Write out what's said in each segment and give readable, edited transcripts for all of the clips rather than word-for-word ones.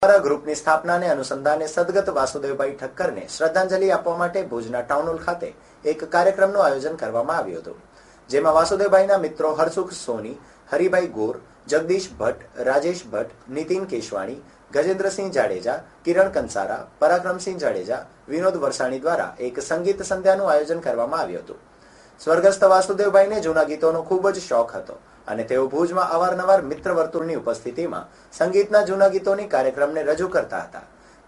ગ્રુપની સ્થાપનાને અનુસંધાને સદગત વાસુદેવભાઈ ઠક્કરને શ્રદ્ધાંજલિ આપવા માટે ભુજના ટાઉન હોલ ખાતે એક કાર્યક્રમનું આયોજન કરવામાં આવ્યું હતું, જેમાં વાસુદેવભાઈના મિત્રો હરસુખ સોની, હરિભાઈ ગોર, જગદીશ ભટ્ટ, રાજેશ ભટ્ટ, નીતિન કેશવાણી, ગજેન્દ્રસિંહ જાડેજા, કિરણ કંસારા, પરાક્રમસિંહ જાડેજા, વિનોદ વરસાણી દ્વારા એક સંગીત સંધ્યાનું આયોજન કરવામાં આવ્યું હતું. સ્વર્ગસ્થ વાસુદેવભાઈને જૂના ગીતોનો ખૂબ જ શોખ હતો અને તેઓ ભુજમાં અવારનવાર મિત્ર વર્તુળની ઉપસ્થિતિમાં સંગીતના જૂના ગીતોની કાર્યક્રમને રજૂ કરતા હતા.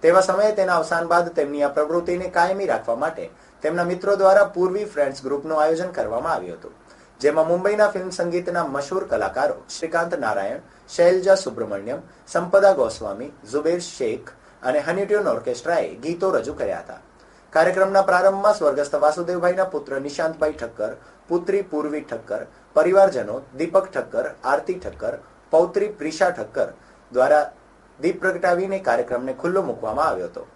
તેવા સમયે તેના અવસાન બાદ તેમની આ પ્રવૃત્તિને કાયમી રાખવા માટે તેમના મિત્રો દ્વારા પૂર્વી ફ્રેન્ડ્સ ગ્રુપનું આયોજન કરવામાં આવ્યું હતું, જેમાં મુંબઈના ફિલ્મ સંગીતના મશહૂર કલાકારો શ્રીકાંત નારાયણ, શૈલજા સુબ્રમણ્યમ, સંપદા ગોસ્વામી, ઝુબેર શેખ અને હનીટ્યુન ઓર્કેસ્ટ્રાએ ગીતો રજૂ કર્યા હતા. કાર્યક્રમના પ્રારંભમાં સ્વર્ગસ્થ વાસુદેવભાઈના પુત્ર નિશાંતભાઈ ઠક્કર, પુત્રી પૂર્વી ઠક્કર, પરિવારજનો દીપક ઠક્કર, આરતી ઠક્કર, પૌત્રી પ્રિશા ઠક્કર દ્વારા દીપ પ્રગટાવીને કાર્યક્રમને ખુલ્લો મૂકવામાં આવ્યો હતો.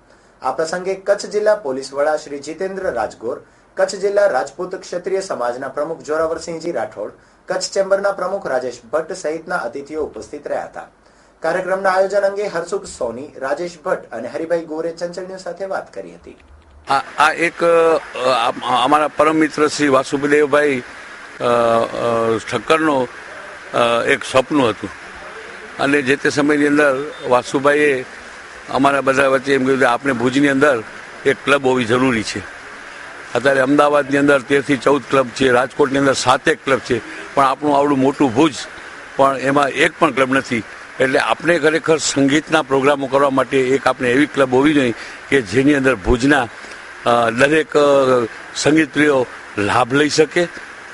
આ પ્રસંગે કચ્છ જિલ્લા પોલીસ વડા શ્રી જીતેન્દ્ર રાજગોર, કચ્છ જિલ્લા રાજપૂત ક્ષત્રિય સમાજના પ્રમુખ જોરાવરસિંહજી રાઠોડ, કચ્છ ચેમ્બરના પ્રમુખ રાજેશ ભટ્ટ સહિતના અતિથિઓ ઉપસ્થિત રહ્યા હતા. કાર્યક્રમના આયોજન અંગે હરસુખ સોની, રાજેશ ભટ્ટ અને હરિભાઈ ગોરે ચંચળ ન્યૂઝ સાથે વાત કરી હતી. આ એક અમારા પરમ મિત્ર શ્રી વાસુદેવભાઈ ઠક્કરનો એક સપનું હતું અને જે તે સમયની અંદર વાસુભાઈએ અમારા બધા વચ્ચે એમ કહ્યું કે આપણે ભુજની અંદર એક ક્લબ હોવી જરૂરી છે. અત્યારે અમદાવાદની અંદર 13 થી 14 ક્લબ છે, રાજકોટની અંદર 7 ક્લબ છે, પણ આપણું આવડું મોટું ભુજ પણ એમાં એક પણ ક્લબ નથી. એટલે આપણે ખરેખર સંગીતના પ્રોગ્રામો કરવા માટે એક આપણે એવી ક્લબ હોવી જોઈએ કે જેની અંદર ભુજના દરેક સંગીત પ્રિયો લાભ લઈ શકે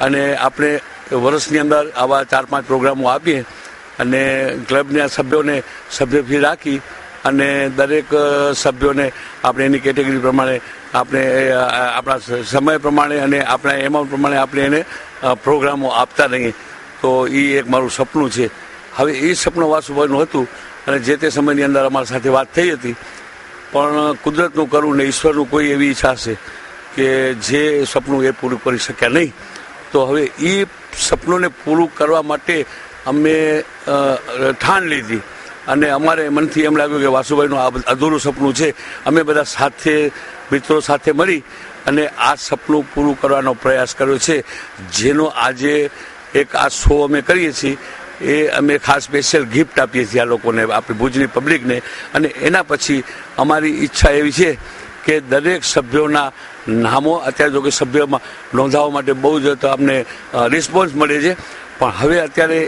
અને આપણે વર્ષની અંદર આવા 4-5 પ્રોગ્રામો આપીએ અને ક્લબના સભ્યોને સભ્ય ફી રાખી અને દરેક સભ્યોને આપણે એની કેટેગરી પ્રમાણે આપણે આપણા સમય પ્રમાણે અને આપણા એમાઉન્ટ પ્રમાણે આપણે એને પ્રોગ્રામો આપતા રહીએ. તો એ એક મારું સપનું છે. હવે એ સપનું વાસુભાઈનું હતું અને જે તે સમયની અંદર અમારી સાથે વાત થઈ હતી, પણ કુદરતનું કરવું ને ઈશ્વરનું કોઈ એવી ઈચ્છા છે કે જે સપનું એ પૂરું કરી શક્યા નહીં. તો હવે એ સપનોને પૂરું કરવા માટે અમે ઠાણ લીધી અને અમારે મનથી એમ લાગ્યું કે વાસુભાઈનું આ અધૂરું સપનું છે. અમે બધા સાથે મિત્રો સાથે મળી અને આ સપનું પૂરું કરવાનો પ્રયાસ કર્યો છે, જેનો આજે એક આ શો અમે કરીએ છીએ. એ અમે ખાસ સ્પેશિયલ ગિફ્ટ આપીએ છીએ આ લોકોને, આપણી ભુજની પબ્લિકને. અને એના પછી અમારી ઈચ્છા એવી છે કે દરેક સભ્યોના નામો, અત્યારે જો કે સભ્યોમાં નોંધાવવા માટે બહુ જ તો અમને રિસ્પોન્સ મળે છે, પણ હવે અત્યારે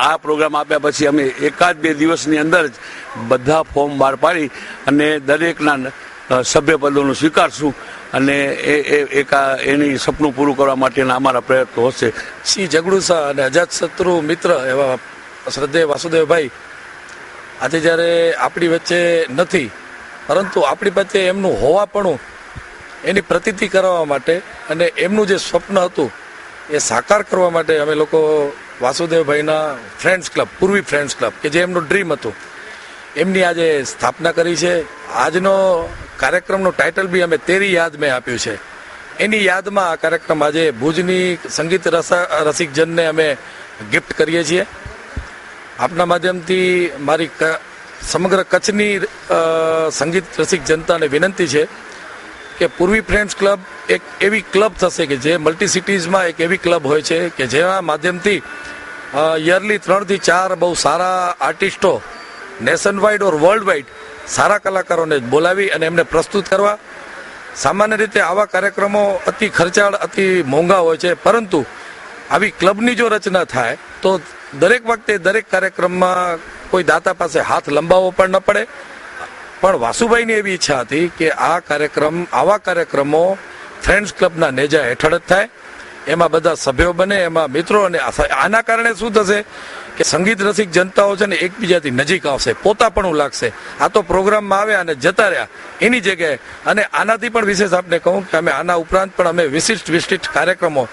આ પ્રોગ્રામ આપ્યા પછી અમે 1-2 દિવસની અંદર જ બધા ફોર્મ બહાર પાડી અને દરેકના સભ્યપદોનું સ્વીકારશું અને એની સપનું પૂરું કરવા માટેના અમારા પ્રયત્નો હશે. શ્રી જગડુસા અને અજાતશત્રુ મિત્ર એવા શ્રદ્ધેય વાસુદેવભાઈ આજે જ્યારે આપણી વચ્ચે નથી, પરંતુ આપણી પાસે એમનું હોવાપણું એની પ્રતીતિ કરવા માટે અને એમનું જે સ્વપ્ન હતું એ સાકાર કરવા માટે અમે લોકો વાસુદેવભાઈના ફ્રેન્ડ્સ ક્લબ, પૂર્વી ફ્રેન્ડ્સ ક્લબ, કે જે એમનું ડ્રીમ હતું, એમની આજે સ્થાપના કરી છે. આજનો કાર્યક્રમનું ટાઇટલ બી અમે તેરી યાદ મેં આપ્યું છે. એની યાદમાં આ કાર્યક્રમ આજે ભુજની સંગીત રસિકજનને અમે ગિફ્ટ કરીએ છીએ. આપના માધ્યમથી મારી સમગ્ર કચ્છની સંગીત રસિક જનતાને વિનંતી છે કે પૂર્વી ફ્રેન્ડ્સ ક્લબ એક એવી ક્લબ થશે કે જે મલ્ટી સિટીઝમાં એક એવી ક્લબ હોય છે કે જેના માધ્યમથી યરલી 3 થી 4 બહુ સારા આર્ટિસ્ટો નેશન વાઇડ ઓર વર્લ્ડ વાઇડ સારા કલાકારોને બોલાવી અને એમને પ્રસ્તુત કરવા. સામાન્ય રીતે આવા કાર્યક્રમો અતિ ખર્ચાળ, અતિ મોંઘા હોય છે, પરંતુ આવી ક્લબની જો રચના થાય તો દરેક વખતે દરેક કાર્યક્રમમાં કોઈ દાતા પાસે હાથ લંબાવવો પણ ન પડે. પણ વાસુભાઈની એવી ઈચ્છા હતી કે આવા કાર્યક્રમો ફ્રેન્ડ્સ ક્લબના નેજા હેઠળ જ થાય, એમાં બધા સભ્યો બને, એમાં મિત્રો. અને આના કારણે શું થશે કે સંગીત રસિક જનતાઓ છે ને એકબીજાથી નજીક આવશે, પોતાપણું લાગશે. આ તો પ્રોગ્રામમાં આવ્યા અને જતા રહ્યા એની જગ્યાએ. અને આનાથી પણ વિશેષ આપને કહું કે અમે આના ઉપરાંત પણ અમે વિશિષ્ટ કાર્યક્રમો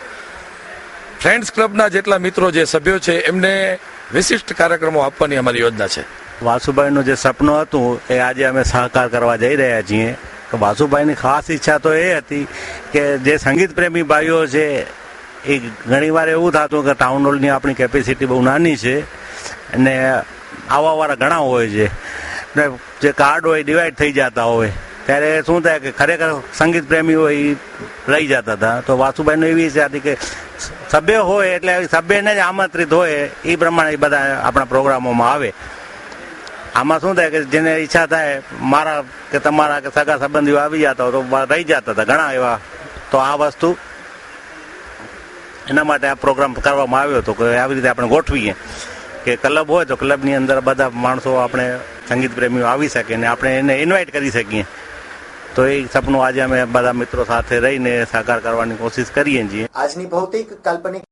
ફ્રેન્ડ્સ ક્લબના જેટલા મિત્રો જે સભ્યો છે એમને વિશિષ્ટ કાર્યક્રમો આપવાની અમારી યોજના છે. વાસુભાઈનું જે સપનું હતું એ આજે અમે સાકાર કરવા જઈ રહ્યા છીએ. વાસુભાઈની ખાસ ઈચ્છા તો એ હતી કે જે સંગીત પ્રેમી ભાઈઓ છે એ ઘણીવાર એવું થતું કે ટાઉન હોલની આપણી કેપેસિટી બહુ નાની છે અને આવવાવાળા ઘણા હોય છે, ને જે કાર્ડ હોય ડિવાઈડ થઈ જતા હોય ત્યારે શું થાય કે ખરેખર સંગીત પ્રેમી હોય એ રહી જતા હતા. તો વાસુભાઈનું એવી ઈચ્છા હતી કે સભ્ય હોય એટલે સભ્યને જ આમંત્રિત હોય એ પ્રમાણે બધા આપણા પ્રોગ્રામોમાં આવે. આમાં શું થાય કે જેને ઈચ્છા થાય મારા કે તમારા કે સગા સંબંધીઓ આવી જતા હોય તો રહી જતા હતા ઘણા એવા. તો આ વસ્તુ એના માટે આ પ્રોગ્રામ કરવામાં આવ્યો હતો કે આવી રીતે આપણે ગોઠવીએ કે ક્લબ હોય તો ક્લબની અંદર બધા માણસો આપણે સંગીત પ્રેમીઓ આવી શકે ને આપણે એને ઇન્વાઇટ કરી શકીએ. તો એ સપનું આજે અમે બધા મિત્રો સાથે રહીને સાકાર કરવાની કોશિશ કરીએ છીએ. આજની ભૌતિક કાલ્પનિક